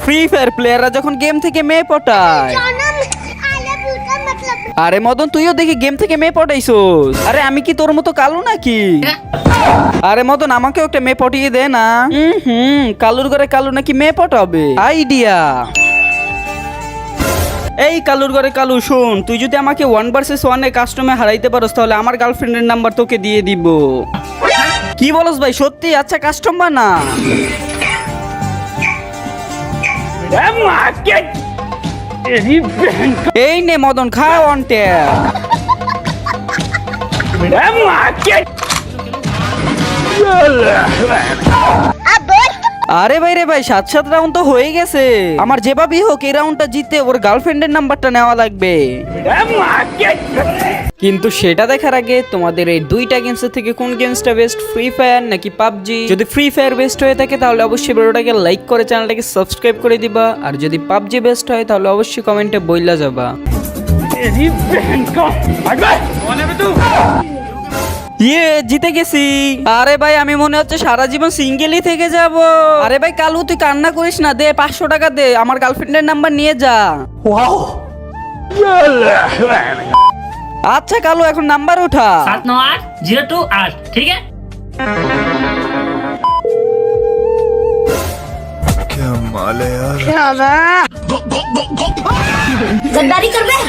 Free fire প্লেয়াররা যখন game থেকে মেয়ে পটায়। আরে মদন, তুইও দেখি গেম থেকে মেয়ে পটাইছস। আরে আমি কি তোর মতো কালো নাকি? আরে মদন, আমাকেও একটা মেয়ে পটিয়ে দে না। কালুর ঘরে কালু নাকি মেয়ে পটাবে, আইডিয়া। এই কালুর ঘরে কালু, শোন, তুই যদি আমাকে 1 vs 1 এ কাস্টমে হারাইতে পারোস তাহলে আমার গার্লফ্রেন্ডের নাম্বার তোকে দিয়ে দিব। কি বলস ভাই, সত্যি? আচ্ছা কাস্টম বানা। এই নে মদন, খা ওয়ান ট্যাপ। আরে ভাই রে ভাই, 7 রাউন্ড তো হয়ে গেছে। আমার যেভাবেই হোক এই রাউন্ডটা জিতে ওর গার্লফ্রেন্ডের নাম্বারটা নেওয়া লাগবে। কিন্তু সেটা দেখার আগে তোমাদের এই দুইটা গেমসের থেকে কোন গেমসটা বেস্ট, ফ্রি ফায়ার নাকি পাবজি? যদি ফ্রি ফায়ার বেস্ট হয়ে থাকে তাহলে অবশ্যই ভিডিওটাকে লাইক করে চ্যানেলটাকে সাবস্ক্রাইব করে দিবা, আর যদি পাবজি বেস্ট হয় তাহলে অবশ্যই কমেন্টে বইলা যাবা। ইয়ে, জিতে গেছি। আরে ভাই, আমি মনে হচ্ছে সারা জীবন সিঙ্গেলই থেকে যাব। আরে ভাই কালু, তুই কান্না করিস না, দে 500 টাকা দে, আমার গার্লফ্রেন্ডের নাম্বার নিয়ে যা। আচ্ছা কালু, এখন নাম্বার উঠা। 79802 ठीक है। क्या माल है यार। गद्दारी कर बे।